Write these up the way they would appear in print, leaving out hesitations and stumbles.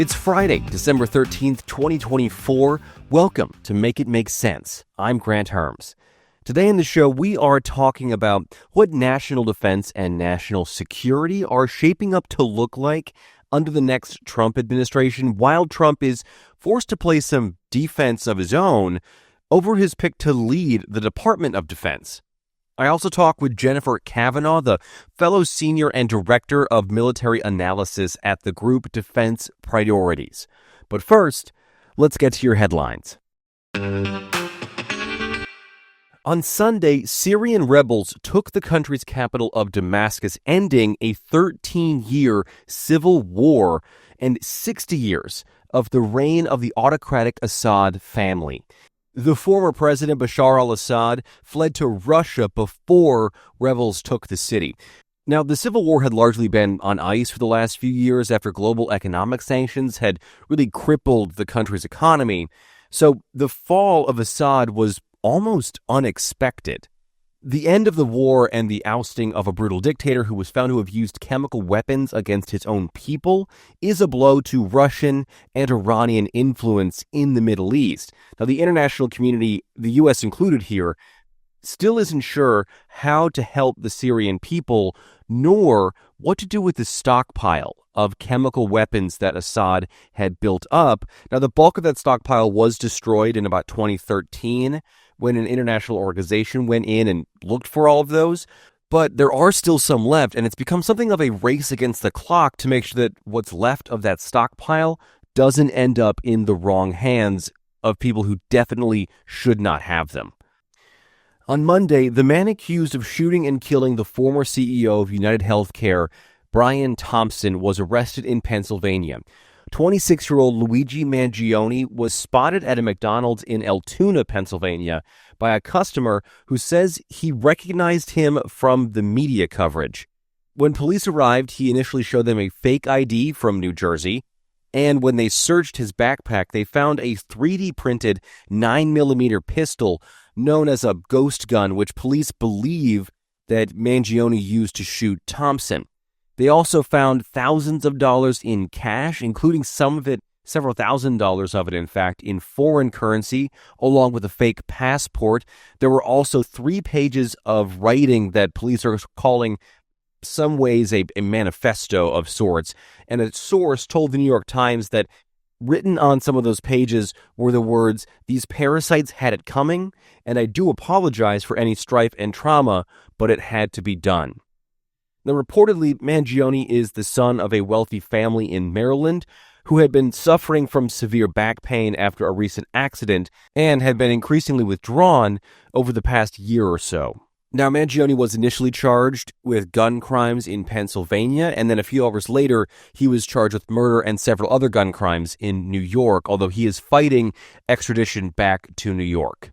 It's Friday, December 13th, 2024. Welcome to Make It Make Sense. I'm Grant Herms. Today in the show, we are talking about what national defense and national security are shaping up to look like under the next Trump administration, while Trump is forced to play some defense of his own over his pick to lead the Department of Defense. I also talk with Jennifer Kavanagh, the fellow senior and director of military analysis at the group Defense Priorities. But first, let's get to your headlines. On Sunday, Syrian rebels took the country's capital of Damascus, ending a 13-year civil war and 60 years of the reign of the autocratic Assad family. The former president, Bashar al-Assad, fled to Russia before rebels took the city. Now, the civil war had largely been on ice for the last few years after global economic sanctions had really crippled the country's economy. So the fall of Assad was almost unexpected. The end of the war and the ousting of a brutal dictator who was found to have used chemical weapons against his own people is a blow to Russian and Iranian influence in the Middle East. Now, the international community, the U.S. included here, still isn't sure how to help the Syrian people, nor what to do with the stockpile of chemical weapons that Assad had built up. Now, the bulk of that stockpile was destroyed in about 2013 when an international organization went in and looked for all of those. But there are still some left, and it's become something of a race against the clock to make sure that what's left of that stockpile doesn't end up in the wrong hands of people who definitely should not have them. On Monday, the man accused of shooting and killing the former CEO of United Healthcare, Brian Thompson, was arrested in Pennsylvania. 26-year-old Luigi Mangione was spotted at a McDonald's in Altoona, Pennsylvania, by a customer who says he recognized him from the media coverage. When police arrived, he initially showed them a fake ID from New Jersey, and when they searched his backpack, they found a 3D-printed 9mm pistol known as a ghost gun, which police believe that Mangione used to shoot Thompson. They also found thousands of dollars in cash, including some of it, several $1,000s of it, in fact, in foreign currency, along with a fake passport. There were also 3 pages of writing that police are calling some ways a manifesto of sorts. And a source told the New York Times that written on some of those pages were the words, "These parasites had it coming, and I do apologize for any strife and trauma, but it had to be done." Now, reportedly, Mangione is the son of a wealthy family in Maryland who had been suffering from severe back pain after a recent accident and had been increasingly withdrawn over the past year or so. Now, Mangione was initially charged with gun crimes in Pennsylvania, and then a few hours later, he was charged with murder and several other gun crimes in New York, although he is fighting extradition back to New York.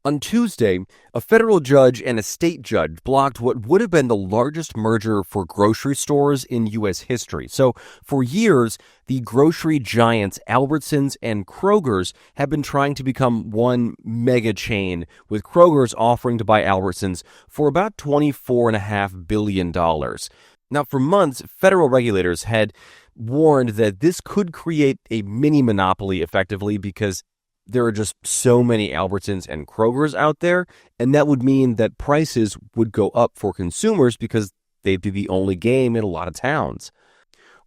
On Tuesday, a federal judge and a state judge blocked what would have been the largest merger for grocery stores in U.S. history. So, for years, the grocery giants Albertsons and Kroger's have been trying to become one mega chain, with Kroger's offering to buy Albertsons for about $24.5 billion. Now, for months, federal regulators had warned that this could create a mini monopoly effectively because there are just so many Albertsons and Kroger's out there, and that would mean that prices would go up for consumers because they'd be the only game in a lot of towns.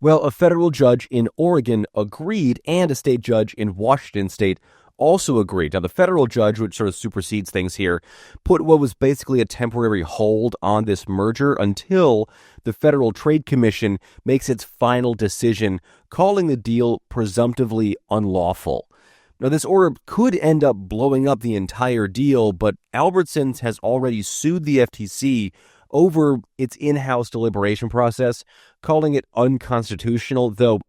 Well, a federal judge in Oregon agreed, and a state judge in Washington state also agreed. Now, the federal judge, which sort of supersedes things here, put what was basically a temporary hold on this merger until the Federal Trade Commission makes its final decision, calling the deal presumptively unlawful. Now, this order could end up blowing up the entire deal, but Albertsons has already sued the FTC over its in-house deliberation process, calling it unconstitutional, though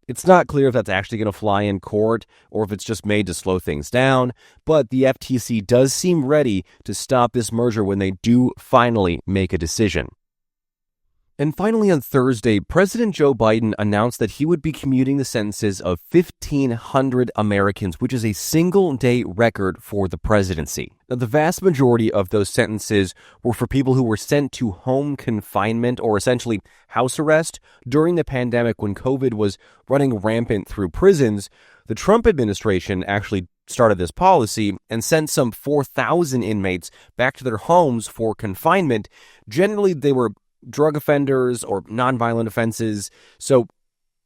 it's not clear if that's actually going to fly in court or if it's just made to slow things down. But the FTC does seem ready to stop this merger when they do finally make a decision. And finally, on Thursday, President Joe Biden announced that he would be commuting the sentences of 1,500 Americans, which is a single-day record for the presidency. Now, the vast majority of those sentences were for people who were sent to home confinement, or essentially house arrest, during the pandemic when COVID was running rampant through prisons. The Trump administration actually started this policy and sent some 4,000 inmates back to their homes for confinement. Generally, they were drug offenders or nonviolent offenses. So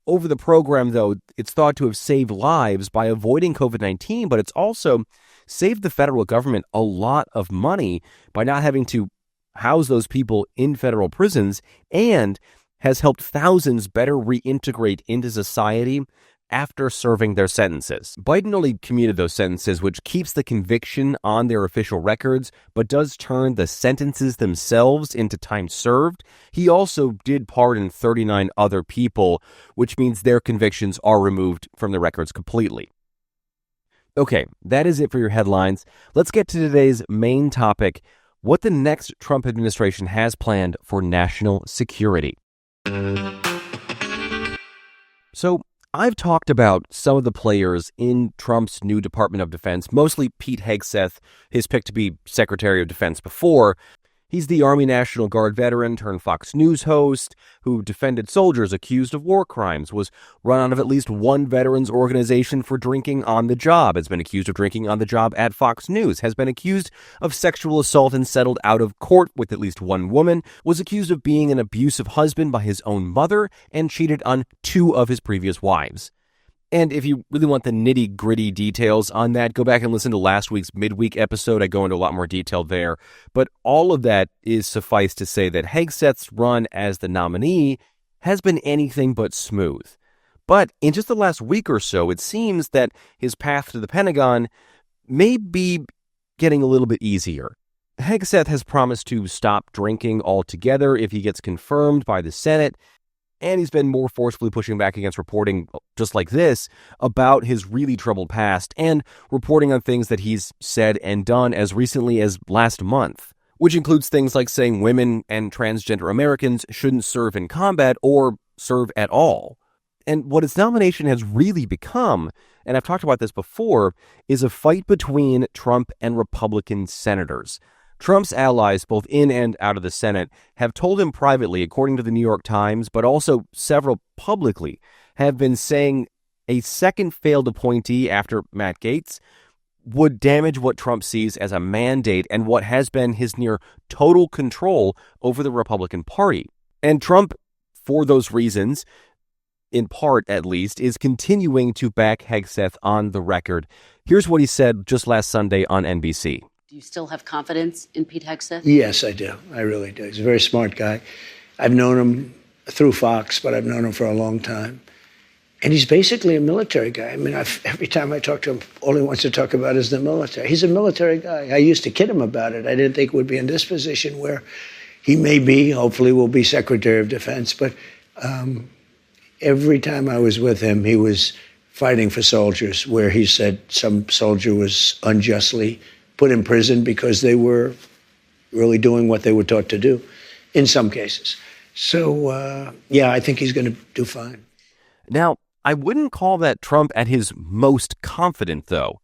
over the program, though, it's thought to have saved lives by avoiding COVID-19, but it's also saved the federal government a lot of money by not having to house those people in federal prisons, and has helped thousands better reintegrate into society after serving their sentences. Biden only commuted those sentences, which keeps the conviction on their official records, but does turn the sentences themselves into time served. He also did pardon 39 other people, which means their convictions are removed from the records completely. Okay, that is it for your headlines. Let's get to today's main topic, what the next Trump administration has planned for national security. So, I've talked about some of the players in Trump's new Department of Defense, mostly Pete Hegseth, his pick to be Secretary of Defense before. He's the Army National Guard veteran turned Fox News host who defended soldiers accused of war crimes, was run out of at least one veterans organization for drinking on the job, has been accused of drinking on the job at Fox News, has been accused of sexual assault and settled out of court with at least one woman, was accused of being an abusive husband by his own mother, and cheated on 2 of his previous wives. And if you really want the nitty-gritty details on that, go back and listen to last week's midweek episode. I go into a lot more detail there. But all of that is suffice to say that Hegseth's run as the nominee has been anything but smooth. But in just the last week or so, it seems that his path to the Pentagon may be getting a little bit easier. Hegseth has promised to stop drinking altogether if he gets confirmed by the Senate. And he's been more forcefully pushing back against reporting just like this about his really troubled past, and reporting on things that he's said and done as recently as last month, which includes things like saying women and transgender Americans shouldn't serve in combat or serve at all. And what his nomination has really become, and I've talked about this before, is a fight between Trump and Republican senators. Trump's allies, both in and out of the Senate, have told him privately, according to the New York Times, but also several publicly, have been saying a second failed appointee after Matt Gaetz would damage what Trump sees as a mandate and what has been his near total control over the Republican Party. And Trump, for those reasons, in part at least, is continuing to back Hegseth on the record. Here's what he said just last Sunday on NBC. Do you still have confidence in Pete Hegseth? Yes, I do. I really do. He's a very smart guy. I've known him through Fox, but I've known him for a long time. And he's basically a military guy. I mean, every time I talk to him, all he wants to talk about is the military. He's a military guy. I used to kid him about it. I didn't think we'd be in this position where he may be, hopefully will be Secretary of Defense. But every time I was with him, he was fighting for soldiers, where he said some soldier was unjustly put in prison because they were really doing what they were taught to do in some cases. So, yeah, I think he's going to do fine. Now, I wouldn't call that Trump at his most confident, though.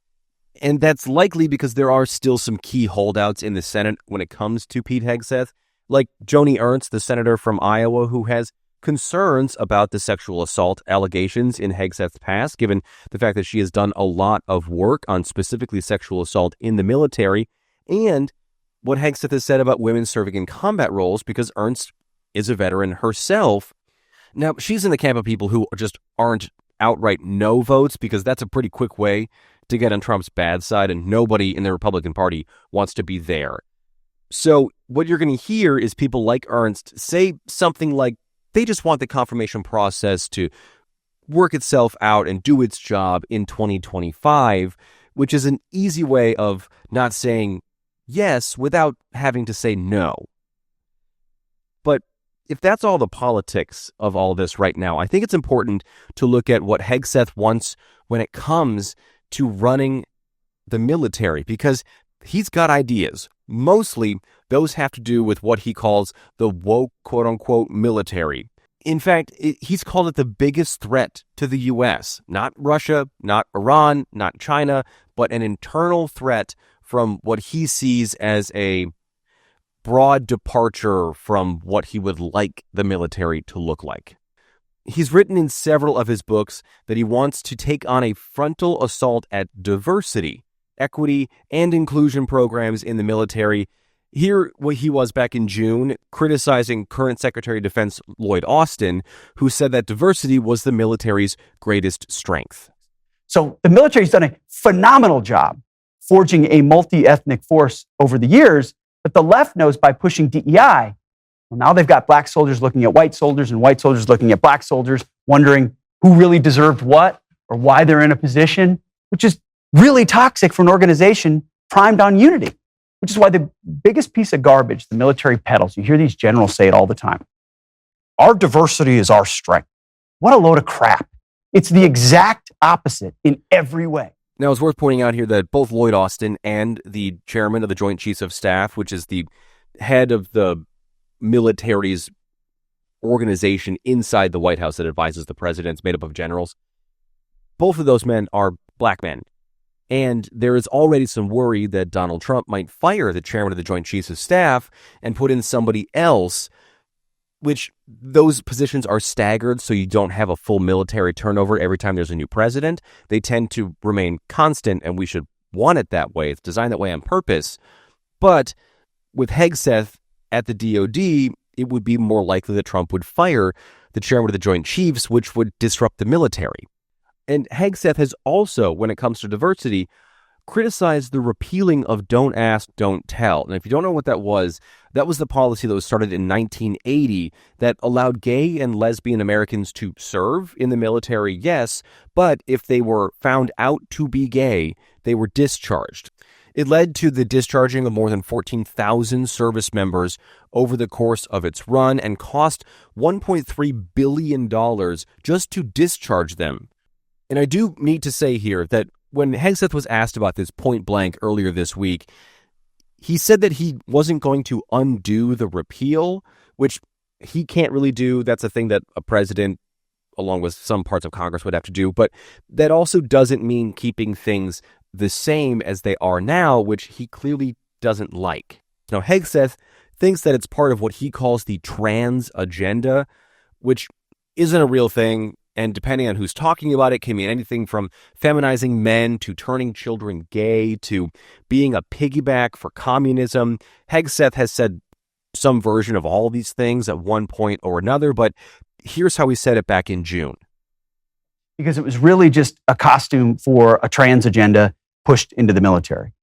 And that's likely because there are still some key holdouts in the Senate when it comes to Pete Hegseth, like Joni Ernst, the senator from Iowa, who has concerns about the sexual assault allegations in Hegseth's past, given the fact that she has done a lot of work on specifically sexual assault in the military, and what Hegseth has said about women serving in combat roles, because Ernst is a veteran herself. Now, she's in the camp of people who just aren't outright no votes, because that's a pretty quick way to get on Trump's bad side, and nobody in the Republican Party wants to be there. So what you're going to hear is people like Ernst say something like, they just want the confirmation process to work itself out and do its job in 2025, which is an easy way of not saying yes without having to say no. But if that's all the politics of all this right now, I think it's important to look at what Hegseth wants when it comes to running the military, because he's got ideas, mostly Those have to do with what he calls the woke, quote-unquote, military. In fact, he's called it the biggest threat to the U.S. Not Russia, not Iran, not China, but an internal threat from what he sees as a broad departure from what he would like the military to look like. He's written in several of his books that he wants to take on a frontal assault at diversity, equity, and inclusion programs in the military. Here, what he was back in June, criticizing current Secretary of Defense Lloyd Austin, who said that diversity was the military's greatest strength. So the military's done a phenomenal job forging a multi-ethnic force over the years, but the left knows by pushing DEI, well, now they've got black soldiers looking at white soldiers and white soldiers looking at black soldiers, wondering who really deserved what or why they're in a position, which is really toxic for an organization primed on unity, which is why the biggest piece of garbage the military peddles, you hear these generals say it all the time, our diversity is our strength. What a load of crap. It's the exact opposite in every way. Now, it's worth pointing out here that both Lloyd Austin and the chairman of the Joint Chiefs of Staff, which is the head of the military's organization inside the White House that advises the president, made up of generals, both of those men are black men. And there is already some worry that Donald Trump might fire the chairman of the Joint Chiefs of Staff and put in somebody else, which those positions are staggered, so you don't have a full military turnover every time there's a new president. They tend to remain constant, and we should want it that way. It's designed that way on purpose. But with Hegseth at the DOD, it would be more likely that Trump would fire the chairman of the Joint Chiefs, which would disrupt the military. And Hegseth has also, when it comes to diversity, criticized the repealing of Don't Ask, Don't Tell. And if you don't know what that was the policy that was started in 1980 that allowed gay and lesbian Americans to serve in the military, yes, but if they were found out to be gay, they were discharged. It led to the discharging of more than 14,000 service members over the course of its run and cost $1.3 billion just to discharge them. And I do need to say here that when Hegseth was asked about this point blank earlier this week, he said that he wasn't going to undo the repeal, which he can't really do. That's a thing that a president, along with some parts of Congress, would have to do. But that also doesn't mean keeping things the same as they are now, which he clearly doesn't like. Now, Hegseth thinks that it's part of what he calls the trans agenda, which isn't a real thing. And depending on who's talking about it, can mean anything from feminizing men to turning children gay to being a piggyback for communism. Hegseth has said some version of all these things at one point or another, but here's how he said it back in June. Because it was really just a costume for a trans agenda pushed into the military,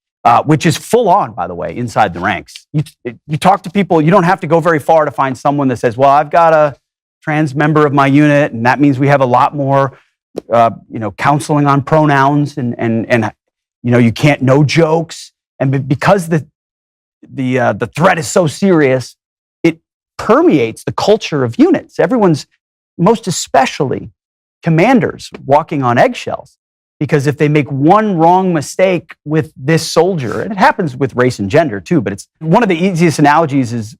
which is full on, by the way, inside the ranks. You talk to people, you don't have to go very far to find someone that says, well, I've got a trans member of my unit, and that means we have a lot more, counseling on pronouns, and you can't, no jokes, and because the threat is so serious, it permeates the culture of units. Everyone's, most especially commanders, walking on eggshells, because if they make one wrong mistake with this soldier, and it happens with race and gender too, but it's one of the easiest analogies is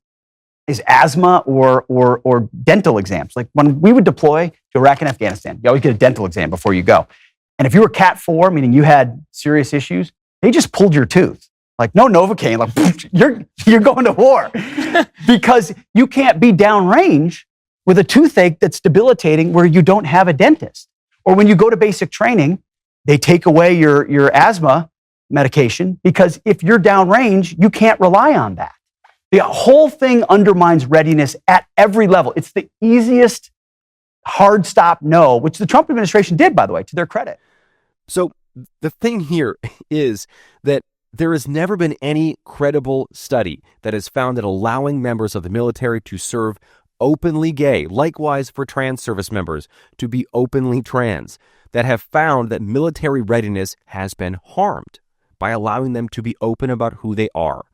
asthma or dental exams. Like when we would deploy to Iraq and Afghanistan, you always get a dental exam before you go. And if you were Cat 4, meaning you had serious issues, they just pulled your tooth. Like, no Novocaine, like you're going to war. Because you can't be downrange with a toothache that's debilitating where you don't have a dentist. Or when you go to basic training, they take away your asthma medication because if you're downrange, you can't rely on that. The whole thing undermines readiness at every level. It's the easiest hard stop no, which the Trump administration did, by the way, to their credit. So the thing here is that there has never been any credible study that has found that allowing members of the military to serve openly gay, likewise for trans service members to be openly trans, that have found that military readiness has been harmed by allowing them to be open about who they are.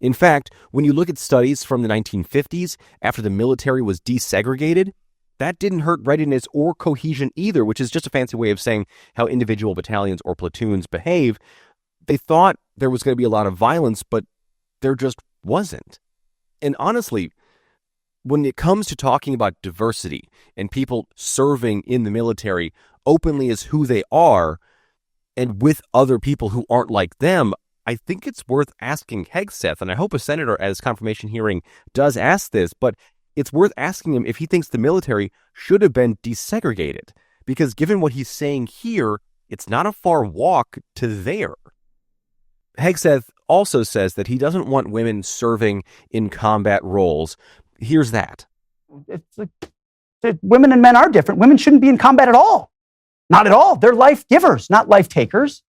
In fact, when you look at studies from the 1950s, after the military was desegregated, that didn't hurt readiness or cohesion either, which is just a fancy way of saying how individual battalions or platoons behave. They thought there was going to be a lot of violence, but there just wasn't. And honestly, when it comes to talking about diversity and people serving in the military openly as who they are and with other people who aren't like them, I think it's worth asking Hegseth, and I hope a senator at his confirmation hearing does ask this, but it's worth asking him if he thinks the military should have been desegregated. Because given what he's saying here, it's not a far walk to there. Hegseth also says that he doesn't want women serving in combat roles. Here's that. It's like, women and men are different. Women shouldn't be in combat at all. Not at all. They're life givers, not life takers.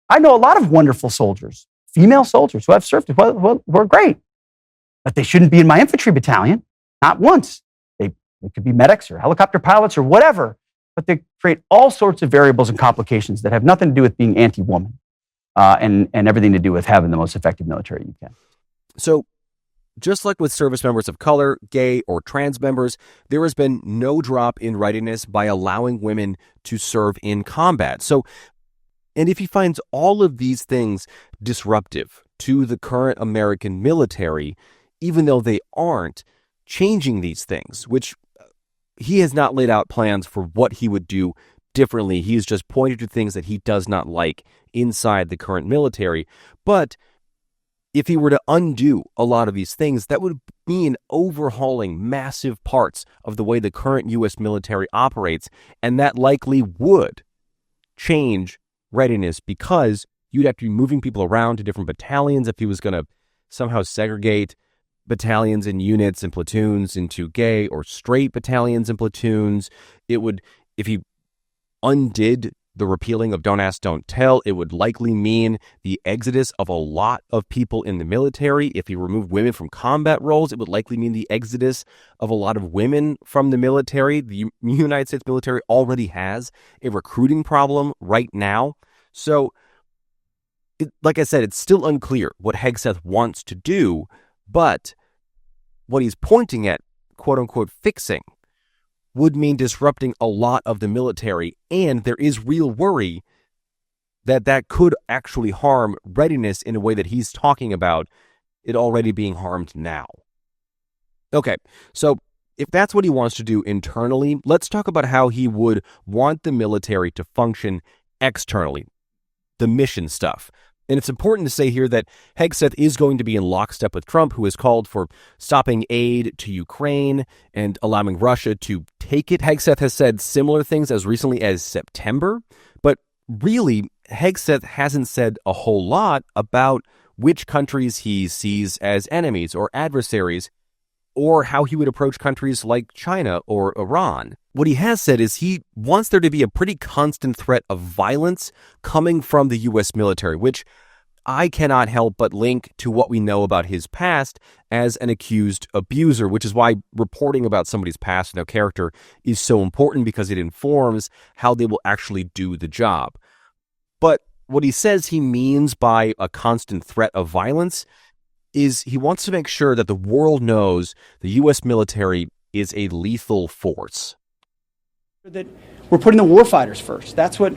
I know a lot of wonderful soldiers, female soldiers who I've served with, who are great. But they shouldn't be in my infantry battalion. Not once. They could be medics or helicopter pilots or whatever. But they create all sorts of variables and complications that have nothing to do with being anti-woman and everything to do with having the most effective military you can. So, just like with service members of color, gay, or trans members, there has been no drop in readiness by allowing women to serve in combat. So, and if he finds all of these things disruptive to the current American military, even though they aren't changing these things, which he has not laid out plans for what he would do differently. He has just pointed to things that he does not like inside the current military. But if he were to undo a lot of these things, that would mean overhauling massive parts of the way the current U.S. military operates, and that likely would change readiness because you'd have to be moving people around to different battalions if he was going to somehow segregate battalions and units and platoons into gay or straight battalions and platoons. It would, if he undid the repealing of Don't Ask, Don't Tell, it would likely mean the exodus of a lot of people in the military. If he removed women from combat roles, it would likely mean the exodus of a lot of women from the military. The United States military already has a recruiting problem right now. So, like I said, it's still unclear what Hegseth wants to do, but what he's pointing at, quote unquote, fixing would mean disrupting a lot of the military, and there is real worry that that could actually harm readiness in a way that he's talking about it already being harmed now. Okay, so if that's what he wants to do internally, let's talk about how he would want the military to function externally, the mission stuff. And it's important to say here that Hegseth is going to be in lockstep with Trump, who has called for stopping aid to Ukraine and allowing Russia to take it. Hegseth has said similar things as recently as September, but really, Hegseth hasn't said a whole lot about which countries he sees as enemies or adversaries, or how he would approach countries like China or Iran. What he has said is he wants there to be a pretty constant threat of violence coming from the U.S. military, which I cannot help but link to what we know about his past as an accused abuser, which is why reporting about somebody's past and their character is so important, because it informs how they will actually do the job. But what he says he means by a constant threat of violence is he wants to make sure that the world knows the U.S. military is a lethal force. That we're putting the warfighters first. That's what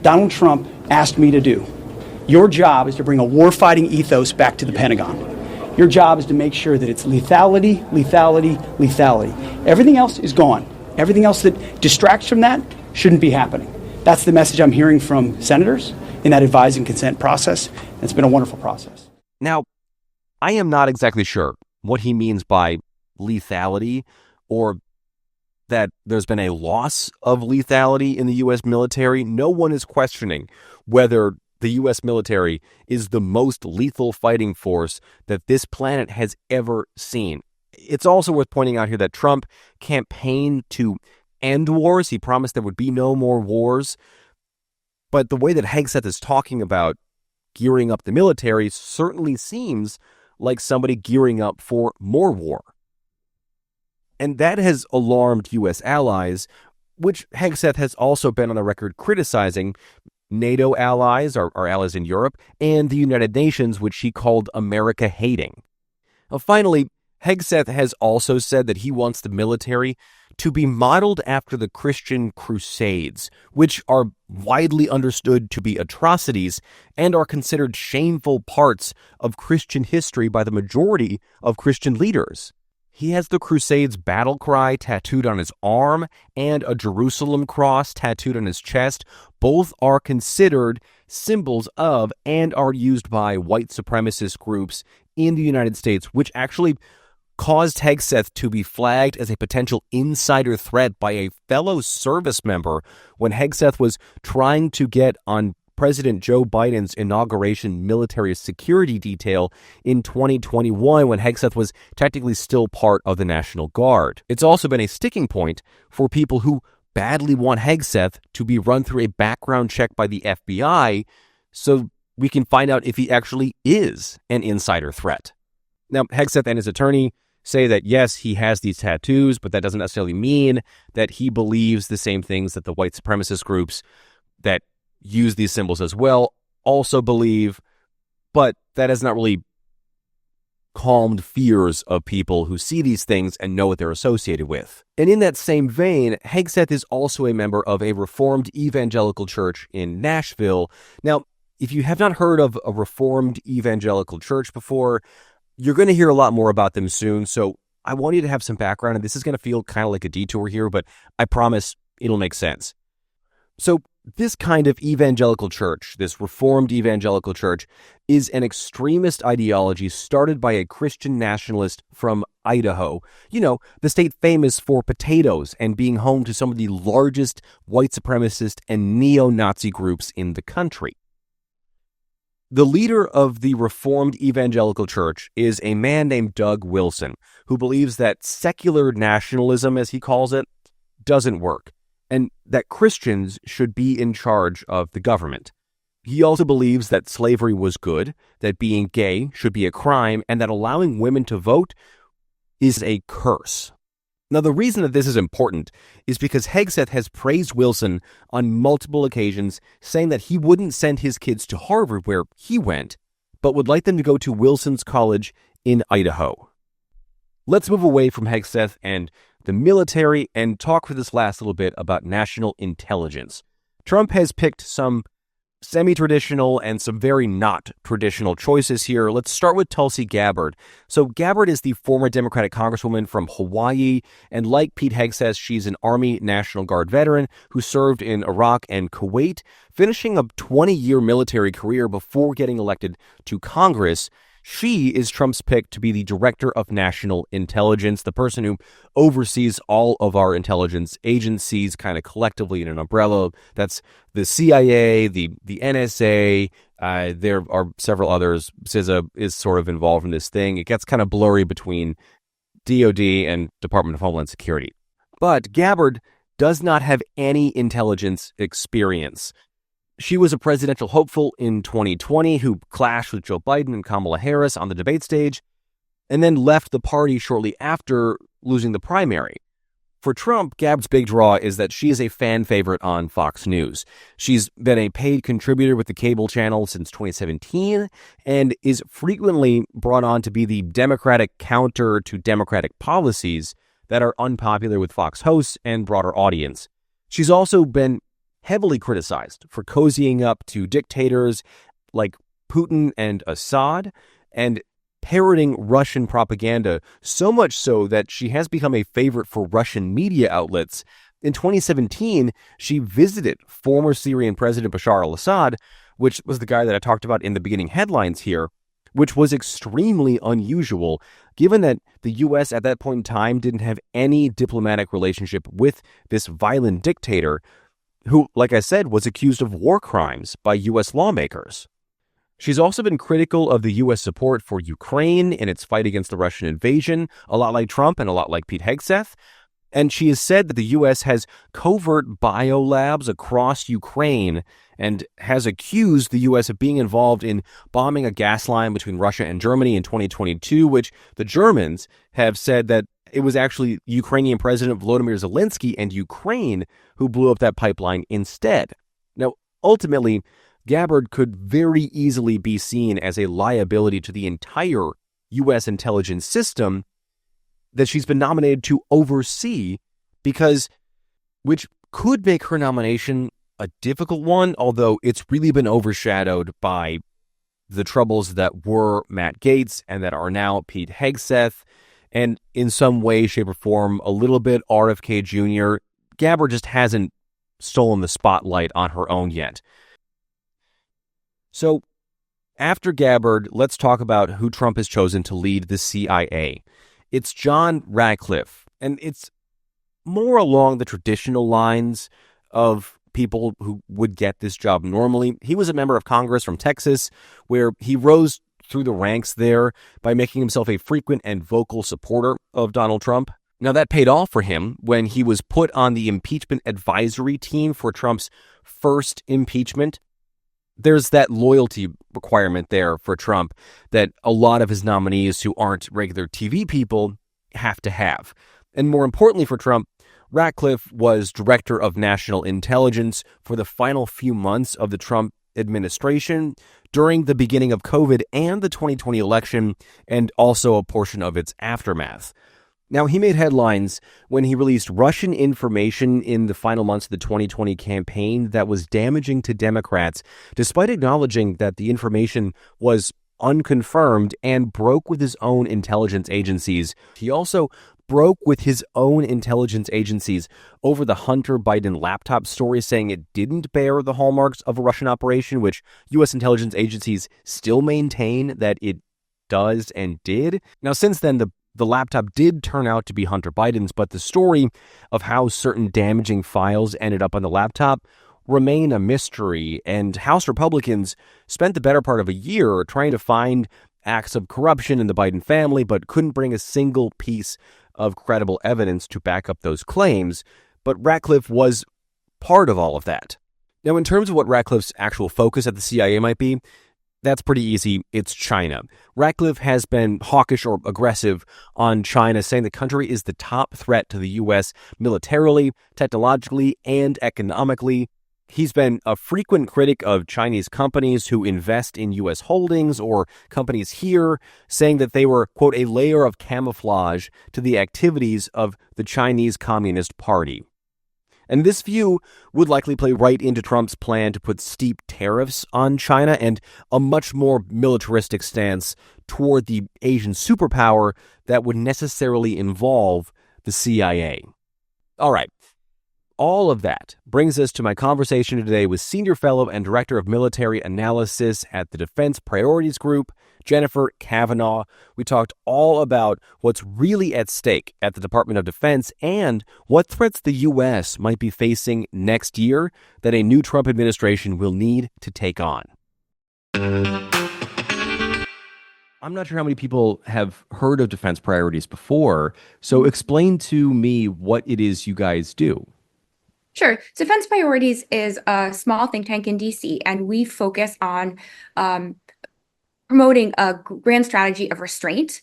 Donald Trump asked me to do. Your job is to bring a warfighting ethos back to the Pentagon. Your job is to make sure that it's lethality, lethality, lethality. Everything else is gone. Everything else that distracts from that shouldn't be happening. That's the message I'm hearing from senators in that advise and consent process. It's been a wonderful process. Now, I am not exactly sure what he means by lethality, or that there's been a loss of lethality in the U.S. military. No one is questioning whether the U.S. military is the most lethal fighting force that this planet has ever seen. It's also worth pointing out here that Trump campaigned to end wars. He promised there would be no more wars. But the way that Hegseth is talking about gearing up the military certainly seems like somebody gearing up for more war. And that has alarmed U.S. allies, which Hegseth has also been on the record criticizing. NATO allies, our allies in Europe, and the United Nations, which he called America-hating. Finally, Hegseth has also said that he wants the military to be modeled after the Christian Crusades, which are widely understood to be atrocities and are considered shameful parts of Christian history by the majority of Christian leaders. He has the Crusades battle cry tattooed on his arm and a Jerusalem cross tattooed on his chest. Both are considered symbols of and are used by white supremacist groups in the United States, which actually caused Hegseth to be flagged as a potential insider threat by a fellow service member when Hegseth was trying to get on President Joe Biden's inauguration military security detail in 2021 when Hegseth was technically still part of the National Guard. It's also been a sticking point for people who badly want Hegseth to be run through a background check by the FBI so we can find out if he actually is an insider threat. Now, Hegseth and his attorney say that, yes, he has these tattoos, but that doesn't necessarily mean that he believes the same things that the white supremacist groups that use these symbols as well also believe, but that has not really calmed fears of people who see these things and know what they're associated with. And in that same vein, Hegseth is also a member of a Reformed evangelical church in Nashville. Now, if you have not heard of a Reformed evangelical church before, you're going to hear a lot more about them soon, so I want you to have some background, and this is going to feel kind of like a detour here, but I promise it'll make sense. So this kind of evangelical church, this Reformed evangelical church, is an extremist ideology started by a Christian nationalist from Idaho. You know, the state famous for potatoes and being home to some of the largest white supremacist and neo-Nazi groups in the country. The leader of the Reformed Evangelical Church is a man named Doug Wilson, who believes that secular nationalism, as he calls it, doesn't work, and that Christians should be in charge of the government. He also believes that slavery was good, that being gay should be a crime, and that allowing women to vote is a curse. Now, the reason that this is important is because Hegseth has praised Wilson on multiple occasions, saying that he wouldn't send his kids to Harvard, where he went, but would like them to go to Wilson's College in Idaho. Let's move away from Hegseth and the military and talk for this last little bit about national intelligence. Trump has picked some semi-traditional and some very not traditional choices here. Let's start with Tulsi Gabbard. So Gabbard is the former Democratic Congresswoman from Hawaii, and like Pete Hegseth, she's an Army National Guard veteran who served in Iraq and Kuwait, finishing a 20-year military career before getting elected to Congress. She is Trump's pick to be the Director of National Intelligence, the person who oversees all of our intelligence agencies kind of collectively in an umbrella. That's the CIA, the NSA. There are several others. CISA is sort of involved in this thing. It gets kind of blurry between DOD and Department of Homeland Security. But Gabbard does not have any intelligence experience. She was a presidential hopeful in 2020 who clashed with Joe Biden and Kamala Harris on the debate stage, and then left the party shortly after losing the primary. For Trump, Gabbard's big draw is that she is a fan favorite on Fox News. She's been a paid contributor with the cable channel since 2017 and is frequently brought on to be the Democratic counter to Democratic policies that are unpopular with Fox hosts and broader audience. She's also been heavily criticized for cozying up to dictators like Putin and Assad and parroting Russian propaganda, so much so that she has become a favorite for Russian media outlets. In 2017, she visited former Syrian President Bashar al-Assad, which was the guy that I talked about in the beginning headlines here, which was extremely unusual, given that the U.S. at that point in time didn't have any diplomatic relationship with this violent dictator who, like I said, was accused of war crimes by U.S. lawmakers. She's also been critical of the U.S. support for Ukraine in its fight against the Russian invasion, a lot like Trump and a lot like Pete Hegseth. And she has said that the U.S. has covert biolabs across Ukraine and has accused the U.S. of being involved in bombing a gas line between Russia and Germany in 2022, which the Germans have said that it was actually Ukrainian President Volodymyr Zelensky and Ukraine who blew up that pipeline instead. Now, ultimately, Gabbard could very easily be seen as a liability to the entire U.S. intelligence system that she's been nominated to oversee, which could make her nomination a difficult one, although it's really been overshadowed by the troubles that were Matt Gaetz and that are now Pete Hegseth, and in some way, shape, or form, a little bit RFK Jr. Gabbard just hasn't stolen the spotlight on her own yet. So, after Gabbard, let's talk about who Trump has chosen to lead the CIA. It's John Ratcliffe, and it's more along the traditional lines of people who would get this job normally. He was a member of Congress from Texas, where he rose through the ranks there by making himself a frequent and vocal supporter of Donald Trump. Now, that paid off for him when he was put on the impeachment advisory team for Trump's first impeachment. There's that loyalty requirement there for Trump that a lot of his nominees who aren't regular TV people have to have. And more importantly for Trump, Ratcliffe was director of national intelligence for the final few months of the Trump administration, during the beginning of COVID and the 2020 election, and also a portion of its aftermath. Now, he made headlines when he released Russian information in the final months of the 2020 campaign that was damaging to Democrats, despite acknowledging that the information was unconfirmed and broke with his own intelligence agencies. He also broke with his own intelligence agencies over the Hunter Biden laptop story, saying it didn't bear the hallmarks of a Russian operation, which U.S. intelligence agencies still maintain that it does and did. Now, since then, the laptop did turn out to be Hunter Biden's, but the story of how certain damaging files ended up on the laptop remain a mystery, and House Republicans spent the better part of a year trying to find acts of corruption in the Biden family, but couldn't bring a single piece of credible evidence to back up those claims. But Ratcliffe was part of all of that. Now, in terms of what Ratcliffe's actual focus at the CIA might be, that's pretty easy. It's China. Ratcliffe has been hawkish or aggressive on China, saying the country is the top threat to the U.S. militarily, technologically, and economically. He's been a frequent critic of Chinese companies who invest in U.S. holdings or companies here, saying that they were, quote, a layer of camouflage to the activities of the Chinese Communist Party. And this view would likely play right into Trump's plan to put steep tariffs on China and a much more militaristic stance toward the Asian superpower that would necessarily involve the CIA. All right. All of that brings us to my conversation today with Senior Fellow and Director of Military Analysis at the Defense Priorities Group, Jennifer Kavanagh. We talked all about what's really at stake at the Department of Defense and what threats the U.S. might be facing next year that a new Trump administration will need to take on. I'm not sure how many people have heard of Defense Priorities before, so explain to me what it is you guys do. Sure. Defense Priorities is a small think tank in DC, and we focus on promoting a grand strategy of restraint,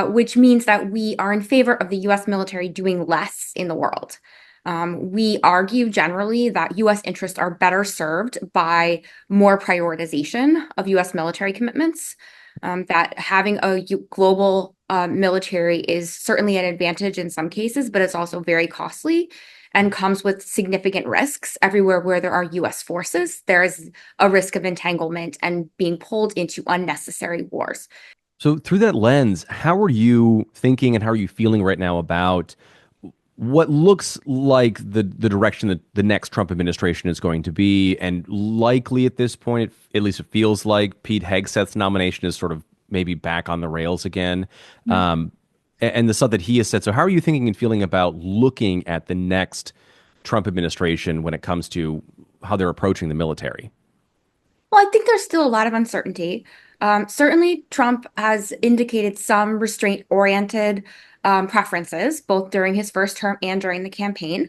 which means that we are in favor of the U.S. military doing less in the world. We argue generally that U.S. interests are better served by more prioritization of U.S. military commitments, that having a global military is certainly an advantage in some cases, but it's also very costly and comes with significant risks. Everywhere where there are U.S. forces, there is a risk of entanglement and being pulled into unnecessary wars. So through that lens, how are you thinking and how are you feeling right now about what looks like the direction that the next Trump administration is going to be? And likely at this point, at least it feels like Pete Hegseth's nomination is sort of maybe back on the rails again. Mm-hmm. And the stuff that he has said. So how are you thinking and feeling about looking at the next Trump administration when it comes to how they're approaching the military? Well, I think there's still a lot of uncertainty. Certainly, Trump has indicated some restraint-oriented preferences, both during his first term and during the campaign.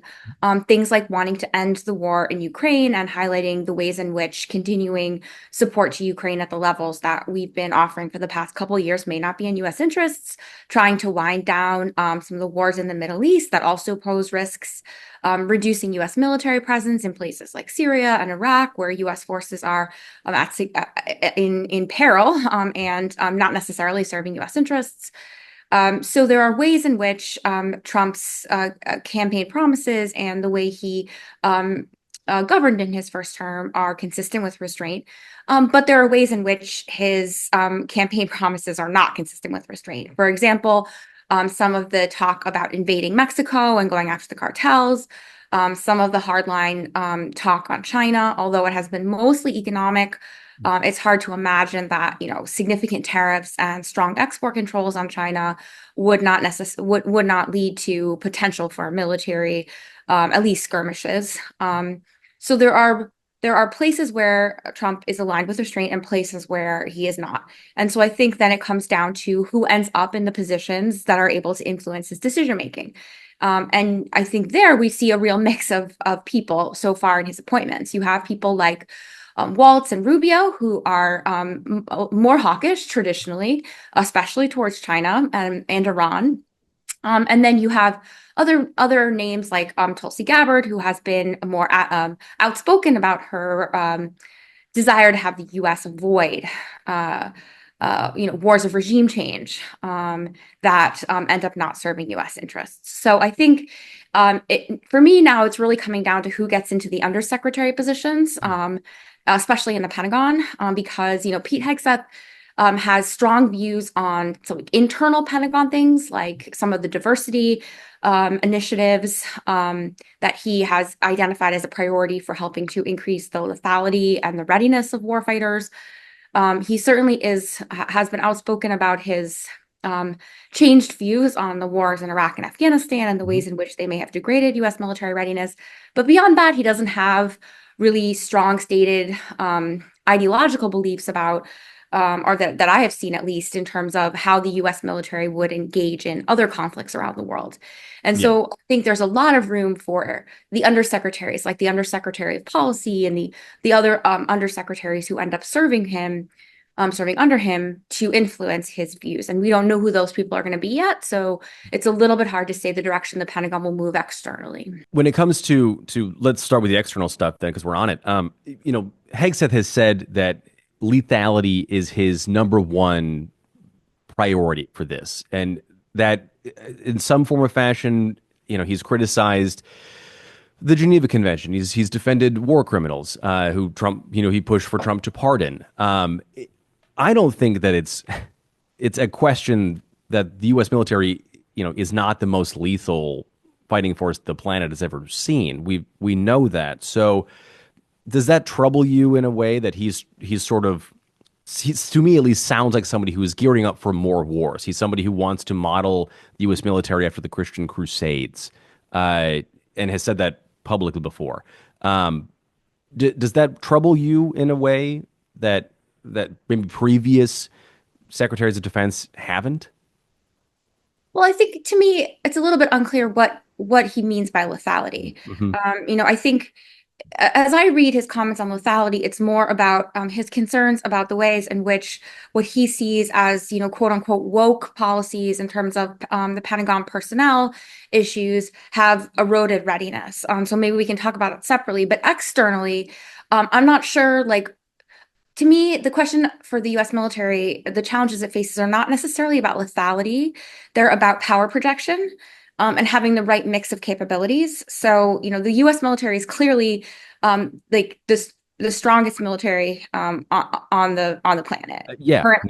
Things like wanting to end the war in Ukraine and highlighting the ways in which continuing support to Ukraine at the levels that we've been offering for the past couple of years may not be in U.S. interests, trying to wind down some of the wars in the Middle East that also pose risks, reducing U.S. military presence in places like Syria and Iraq, where U.S. forces are in peril and not necessarily serving U.S. interests. So there are ways in which Trump's campaign promises and the way he governed in his first term are consistent with restraint. But there are ways in which his campaign promises are not consistent with restraint. For example, some of the talk about invading Mexico and going after the cartels, some of the hardline talk on China, although it has been mostly economic. It's hard to imagine that, significant tariffs and strong export controls on China would not lead to potential for military, at least skirmishes. So there are places where Trump is aligned with restraint and places where he is not. And so I think then it comes down to who ends up in the positions that are able to influence his decision making. And I think there we see a real mix of people so far in his appointments. You have people like Waltz and Rubio, who are more hawkish traditionally, especially towards China and Iran. And then you have other names like Tulsi Gabbard, who has been more outspoken about her desire to have the U.S. avoid wars of regime change that end up not serving U.S. interests. So I think for me now, it's really coming down to who gets into the undersecretary positions, especially in the Pentagon, because Pete Hegseth has strong views on internal Pentagon things, like some of the diversity initiatives that he has identified as a priority for helping to increase the lethality and the readiness of warfighters. He certainly has been outspoken about his changed views on the wars in Iraq and Afghanistan and the ways in which they may have degraded U.S. military readiness. But beyond that, he doesn't have really strong stated ideological beliefs about or that I have seen, at least, in terms of how the U.S. military would engage in other conflicts around the world. And so I think there's a lot of room for the undersecretaries, like the Undersecretary of Policy and the other undersecretaries who end up serving under him, to influence his views. And we don't know who those people are going to be yet. So it's a little bit hard to say the direction the Pentagon will move externally. When it comes to let's start with the external stuff then, because we're on it. Hegseth has said that lethality is his number one priority for this, and that in some form or fashion, he's criticized the Geneva Convention. He's defended war criminals who Trump, he pushed for Trump to pardon. I don't think that it's a question that the U.S. military, is not the most lethal fighting force the planet has ever seen. We know that. So does that trouble you in a way that he's to me at least sounds like somebody who is gearing up for more wars? He's somebody who wants to model the U.S. military after the Christian Crusades, and has said that publicly before. Does that trouble you in a way that maybe previous secretaries of defense haven't? Well, I think to me, it's a little bit unclear what he means by lethality. I think as I read his comments on lethality, it's more about his concerns about the ways in which what he sees as, quote unquote, woke policies in terms of the Pentagon personnel issues have eroded readiness. So maybe we can talk about it separately. But externally, I'm not sure, to me, the question for the U.S. military, the challenges it faces are not necessarily about lethality. They're about power projection. And having the right mix of capabilities. So, the U.S. military is clearly the strongest military on the planet.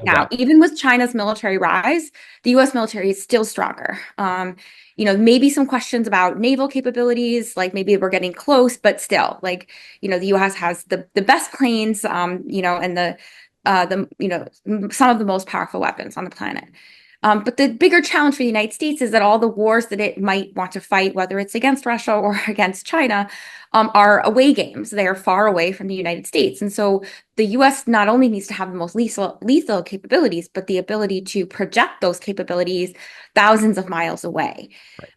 Now, even with China's military rise, the U.S. military is still stronger. Maybe some questions about naval capabilities, like maybe we're getting close, but still, the U.S. has the best planes, and some of the most powerful weapons on the planet. But the bigger challenge for the United States is that all the wars that it might want to fight, whether it's against Russia or against China, are away games. They are far away from the United States. And so the U.S. not only needs to have the most lethal capabilities, but the ability to project those capabilities thousands of miles away.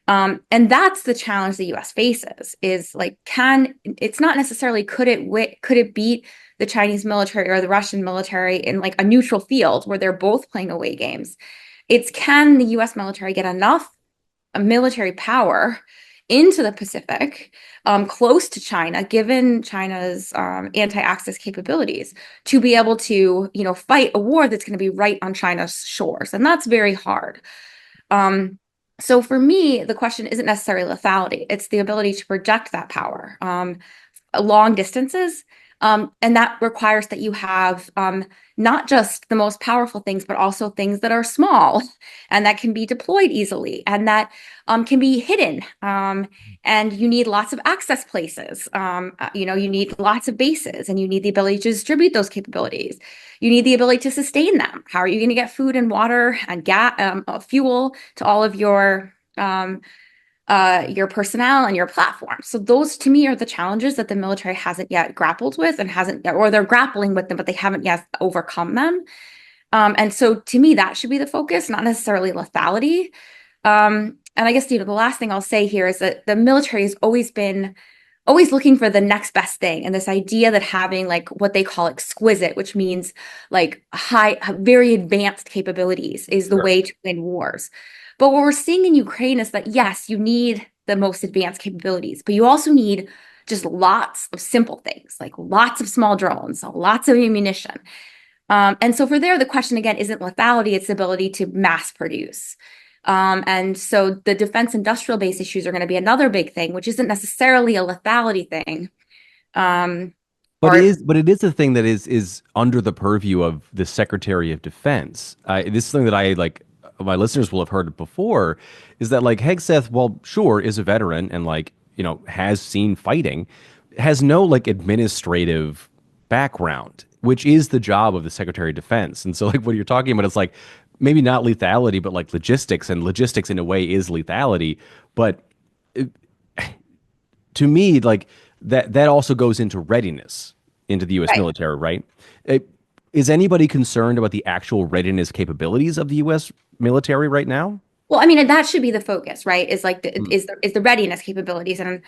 Right. And that's the challenge the U.S. faces, is it's not necessarily could it beat the Chinese military or the Russian military in a neutral field where they're both playing away games. It's can the U.S. military get enough military power into the Pacific, close to China, given China's anti-access capabilities, to be able to, fight a war that's going to be right on China's shores. And that's very hard. So for me, the question isn't necessarily lethality. It's the ability to project that power long distances. And that requires that you have not just the most powerful things, but also things that are small and that can be deployed easily and that can be hidden. And you need lots of access places. You need lots of bases and you need the ability to distribute those capabilities. You need the ability to sustain them. How are you going to get food and water and fuel to all of your personnel and your platform? So those to me are the challenges that the military hasn't yet grappled with or they're grappling with them, but they haven't yet overcome them. And so to me, that should be the focus, not necessarily lethality. And I guess, the last thing I'll say here is that the military has always looking for the next best thing. And this idea that having like what they call exquisite, which means like very advanced capabilities is the way to win wars. But what we're seeing in Ukraine is that, yes, you need the most advanced capabilities, but you also need just lots of simple things, like lots of small drones, lots of ammunition. And so the question again isn't lethality, it's the ability to mass produce. And so the defense industrial base issues are going to be another big thing, which isn't necessarily a lethality thing. But it is a thing that is under the purview of the Secretary of Defense. This is something that I like. My listeners will have heard it before. Is that like Hegseth? Well, sure, is a veteran and has seen fighting, has no like administrative background, which is the job of the Secretary of Defense. And so like what you're talking about is like maybe not lethality, but like logistics, and logistics in a way is lethality. But to me, like that also goes into readiness into the U.S. military, right? Is anybody concerned about the actual readiness capabilities of the U.S. military right now? Well, I mean, that should be the focus, right? Is like is the readiness capabilities and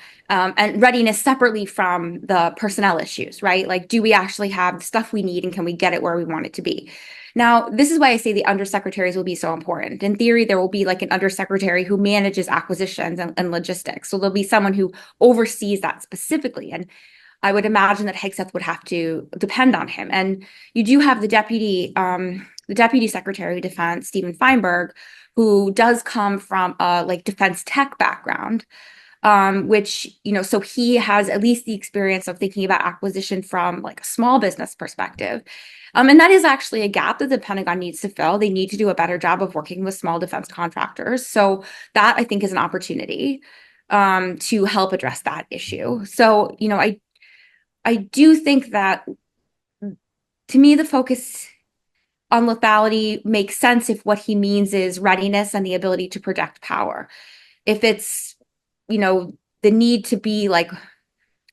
readiness separately from the personnel issues, right? Like, do we actually have the stuff we need and can we get it where we want it to be? Now, this is why I say the undersecretaries will be so important. In theory, there will be like an undersecretary who manages acquisitions and logistics. So there'll be someone who oversees that specifically. And I would imagine that Hegseth would have to depend on him. And you do have the deputy Secretary of Defense, Stephen Feinberg, who does come from a like defense tech background, which, so he has at least the experience of thinking about acquisition from like a small business perspective. And that is actually a gap that the Pentagon needs to fill. They need to do a better job of working with small defense contractors. So that I think is an opportunity to help address that issue. So, I do think that to me, the focus on lethality makes sense if what he means is readiness and the ability to project power. If it's, the need to be like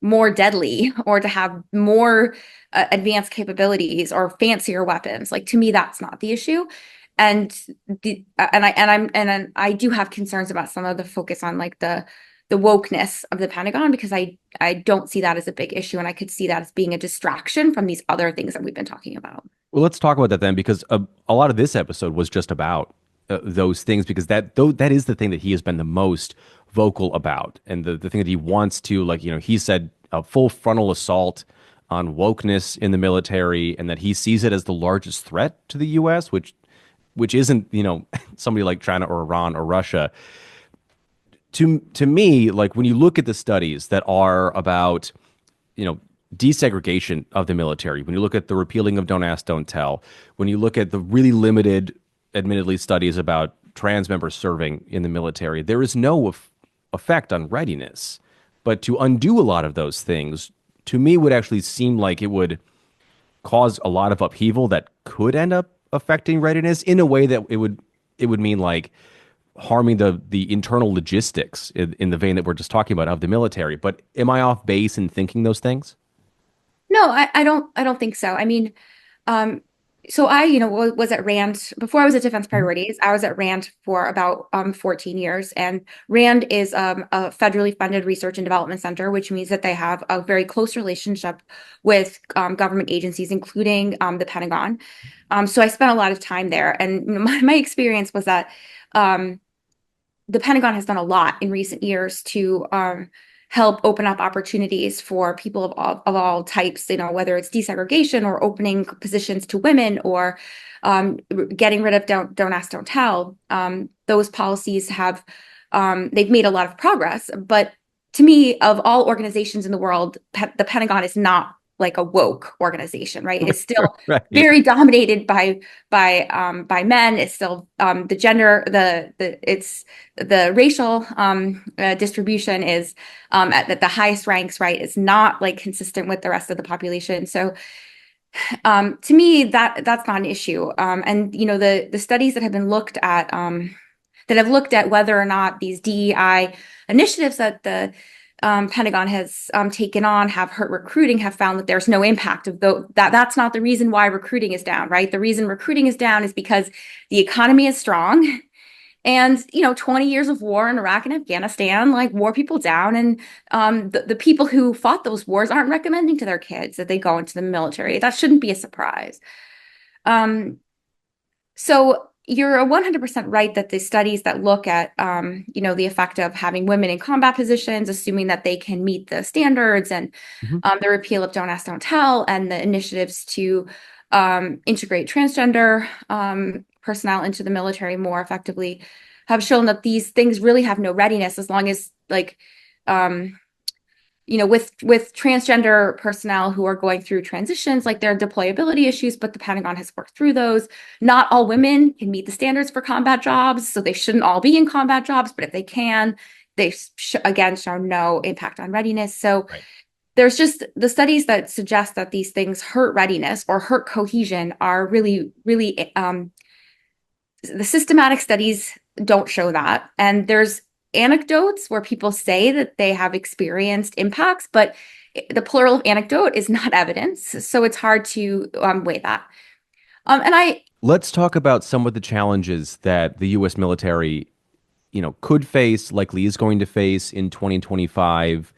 more deadly or to have more advanced capabilities or fancier weapons, like to me, that's not the issue. And I do have concerns about some of the focus on like the wokeness of the Pentagon, because I don't see that as a big issue. And I could see that as being a distraction from these other things that we've been talking about. Well, let's talk about that then, because a lot of this episode was just about those things, because that is the thing that he has been the most vocal about, and the thing that he wants to, like, he said a full frontal assault on wokeness in the military, and that he sees it as the largest threat to the U.S., which isn't somebody like China or Iran or Russia. To me, like when you look at the studies that are about desegregation of the military, when you look at the repealing of Don't Ask, Don't Tell, when you look at the really limited, admittedly, studies about trans members serving in the military, there is no effect on readiness. But to undo a lot of those things, to me, would actually seem like it would cause a lot of upheaval that could end up affecting readiness in a way that it would mean like harming the internal logistics in the vein that we're just talking about of the military. But am I off base in thinking those things? No, I don't think so. I mean, so I, was at RAND before I was at Defense Priorities. I was at RAND for about 14 years, and RAND is a federally funded research and development center, which means that they have a very close relationship with government agencies, including the Pentagon. So I spent a lot of time there, and my experience was that the Pentagon has done a lot in recent years to help open up opportunities for people of all types, whether it's desegregation or opening positions to women or getting rid of don't ask, don't tell. Those policies have, they've made a lot of progress. But to me, of all organizations in the world, the Pentagon is not like a woke organization, right? It's still Right. very dominated by men. It's still the gender, it's the racial distribution is at the highest ranks, right? It's not like consistent with the rest of the population. So to me, that's not an issue. And the studies that have been looked at that have looked at whether or not these DEI initiatives that the Pentagon has taken on have hurt recruiting have found that there's no impact of that's not the reason why recruiting is down, right? The reason recruiting is down is because the economy is strong. And 20 years of war in Iraq and Afghanistan like wore people down, and the people who fought those wars aren't recommending to their kids that they go into the military. That shouldn't be a surprise. So you're 100% right that the studies that look at the effect of having women in combat positions, assuming that they can meet the standards, and the repeal of Don't Ask, Don't Tell, and the initiatives to integrate transgender personnel into the military more effectively have shown that these things really have no readiness as long as with transgender personnel who are going through transitions, like there are deployability issues, but the Pentagon has worked through those. Not all women can meet the standards for combat jobs, so they shouldn't all be in combat jobs, but if they can, they've again shown no impact on readiness. So there's just the studies that suggest that these things hurt readiness or hurt cohesion are really, really the systematic studies don't show that. And there's anecdotes where people say that they have experienced impacts, but the plural of anecdote is not evidence. So it's hard to weigh that. Let's talk about some of the challenges that the U.S. military, could face, likely is going to face in 2025.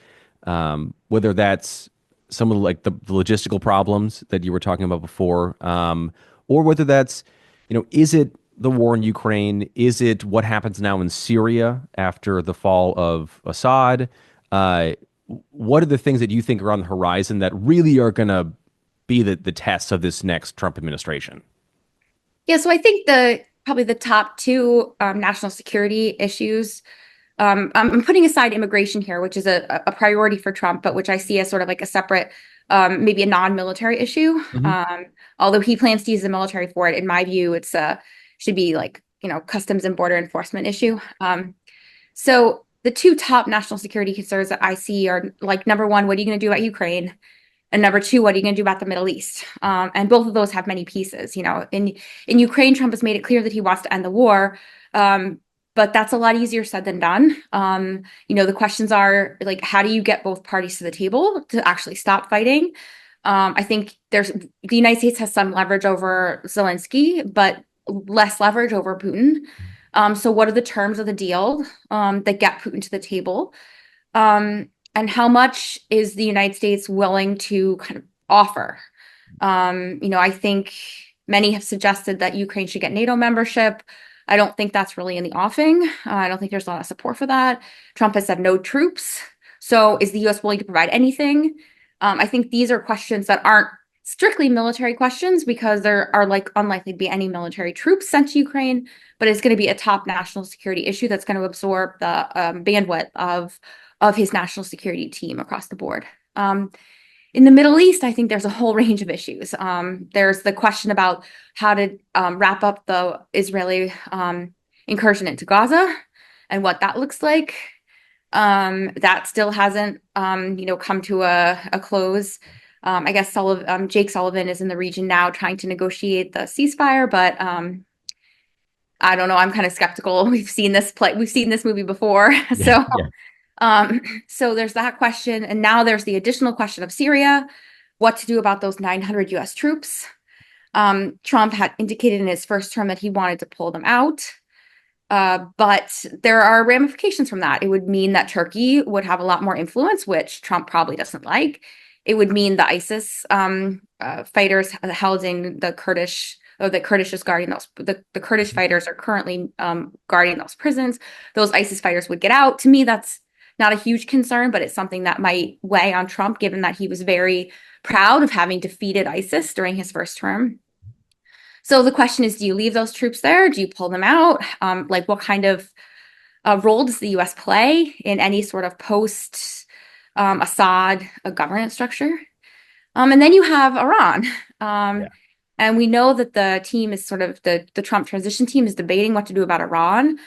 Whether that's some of the logistical problems that you were talking about before, or whether that's, is it the war in Ukraine? Is it what happens now in Syria after the fall of Assad? What are the things that you think are on the horizon that really are going to be the tests of this next Trump administration? Yeah, so I think probably the top two national security issues. I'm putting aside immigration here, which is a priority for Trump, but which I see as sort of like a separate, maybe a non-military issue. Although he plans to use the military for it, in my view, it's should be customs and border enforcement issue. So the two top national security concerns that I see are number one, what are you going to do about Ukraine? And number two, what are you going to do about the Middle East? And both of those have many pieces. In Ukraine, Trump has made it clear that he wants to end the war. But that's a lot easier said than done. The questions are how do you get both parties to the table to actually stop fighting? I think the United States has some leverage over Zelensky, but less leverage over Putin. So what are the terms of the deal that get Putin to the table? And how much is the United States willing to kind of offer? I think many have suggested that Ukraine should get NATO membership. I don't think that's really in the offing. I don't think there's a lot of support for that. Trump has said no troops. So is the U.S. willing to provide anything? I think these are questions that aren't strictly military questions because there are unlikely to be any military troops sent to Ukraine, but it's going to be a top national security issue that's going to absorb the bandwidth of his national security team across the board. In the Middle East, I think there's a whole range of issues. There's the question about how to wrap up the Israeli incursion into Gaza and what that looks like. That still hasn't, come to a close. I guess Jake Sullivan is in the region now trying to negotiate the ceasefire, but I don't know. I'm kind of skeptical. We've seen this movie before, so. So there's that question. And now there's the additional question of Syria, what to do about those 900 US troops. Trump had indicated in his first term that he wanted to pull them out. But there are ramifications from that. It would mean that Turkey would have a lot more influence, which Trump probably doesn't like. It would mean the ISIS fighters held in the Kurdish, or the Kurdish is guarding those. The Kurdish fighters are currently guarding those prisons. Those ISIS fighters would get out. To me, that's not a huge concern, but it's something that might weigh on Trump, given that he was very proud of having defeated ISIS during his first term. So the question is, do you leave those troops there? Do you pull them out? Like, what kind of role does the U.S. play in any sort of post-Assad governance structure? And then you have Iran. And we know that the team is sort of the Trump transition team is debating what to do about Iran.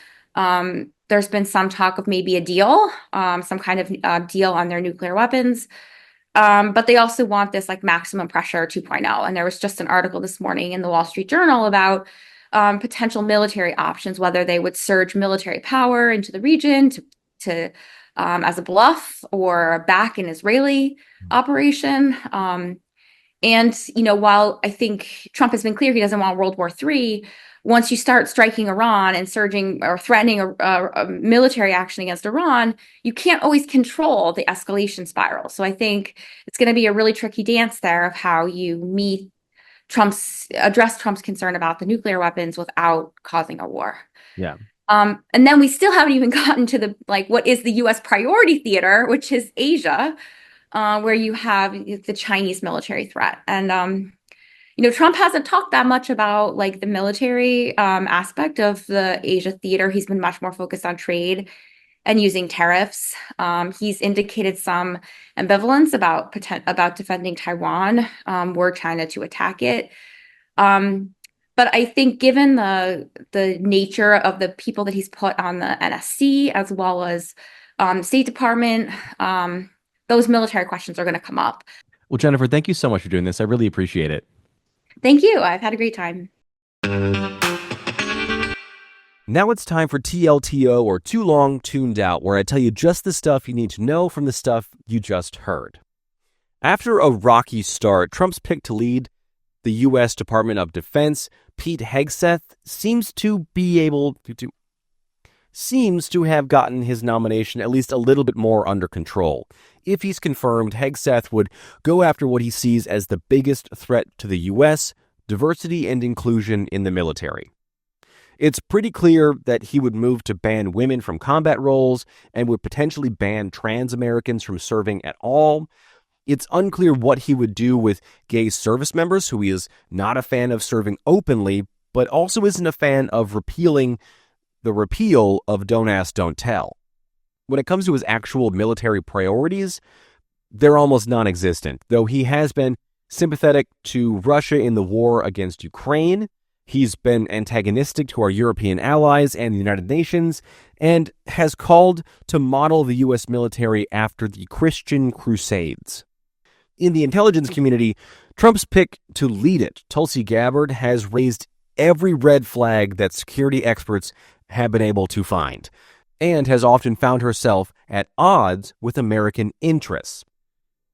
There's been some talk of maybe a deal, some kind of deal on their nuclear weapons. But they also want this like maximum pressure 2.0. And there was just an article this morning in the Wall Street Journal about potential military options, whether they would surge military power into the region to as a bluff or back an Israeli operation. And, while I think Trump has been clear he doesn't want World War III, once you start striking Iran and surging or threatening a military action against Iran, you can't always control the escalation spiral. So I think it's going to be a really tricky dance there of how you address Trump's concern about the nuclear weapons without causing a war. Yeah. And then we still haven't even gotten to what is the U.S. priority theater, which is Asia, where you have the Chinese military threat. And, Trump hasn't talked that much about the military aspect of the Asia theater. He's been much more focused on trade and using tariffs. He's indicated some ambivalence about defending Taiwan were China to attack it. But I think given the nature of the people that he's put on the NSC as well as State Department, those military questions are going to come up. Well, Jennifer, thank you so much for doing this. I really appreciate it. Thank you. I've had a great time. Now it's time for TLTO, or Too Long Tuned Out, where I tell you just the stuff you need to know from the stuff you just heard. After a rocky start, Trump's pick to lead the U.S. Department of Defense, Pete Hegseth, seems to have gotten his nomination at least a little bit more under control. If he's confirmed, Hegseth would go after what he sees as the biggest threat to the U.S., diversity and inclusion in the military. It's pretty clear that he would move to ban women from combat roles and would potentially ban trans Americans from serving at all. It's unclear what he would do with gay service members, who he is not a fan of serving openly, but also isn't a fan of repeal of Don't Ask, Don't Tell. When it comes to his actual military priorities, they're almost non-existent, though he has been sympathetic to Russia in the war against Ukraine. He's been antagonistic to our European allies and the United Nations, and has called to model the U.S. military after the Christian Crusades. In the intelligence community, Trump's pick to lead it, Tulsi Gabbard, has raised every red flag that security experts have been able to find, and has often found herself at odds with American interests.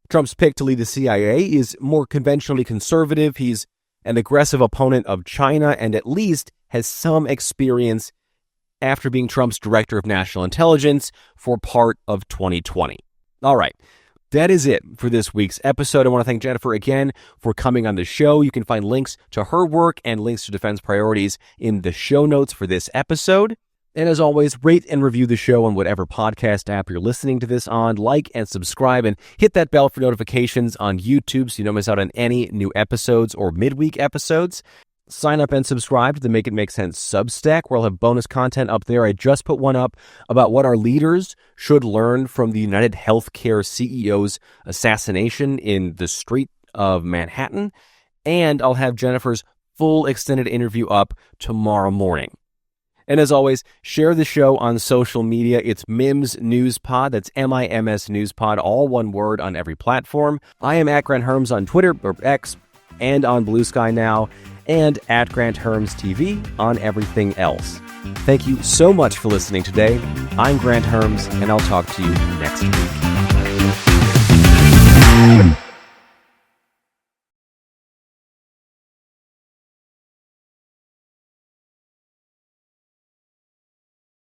Trump's pick to lead the CIA is more conventionally conservative. He's an aggressive opponent of China and at least has some experience after being Trump's director of national intelligence for part of 2020. All right. That is it for this week's episode. I want to thank Jennifer again for coming on the show. You can find links to her work and links to defense priorities in the show notes for this episode. And as always, rate and review the show on whatever podcast app you're listening to this on. Like and subscribe, and hit that bell for notifications on YouTube so you don't miss out on any new episodes or midweek episodes. Sign up and subscribe to the Make It Make Sense Substack, where I'll have bonus content up there. I just put one up about what our leaders should learn from the United Healthcare CEO's assassination in the street of Manhattan. And I'll have Jennifer's full extended interview up tomorrow morning. And as always, share the show on social media. It's MIMS News Pod. That's MIMS News Pod, all one word on every platform. I am at Grant Herms on Twitter, or X, and on Blue Sky now, and at Grant Herms TV on everything else. Thank you so much for listening today. I'm Grant Herms, and I'll talk to you next week.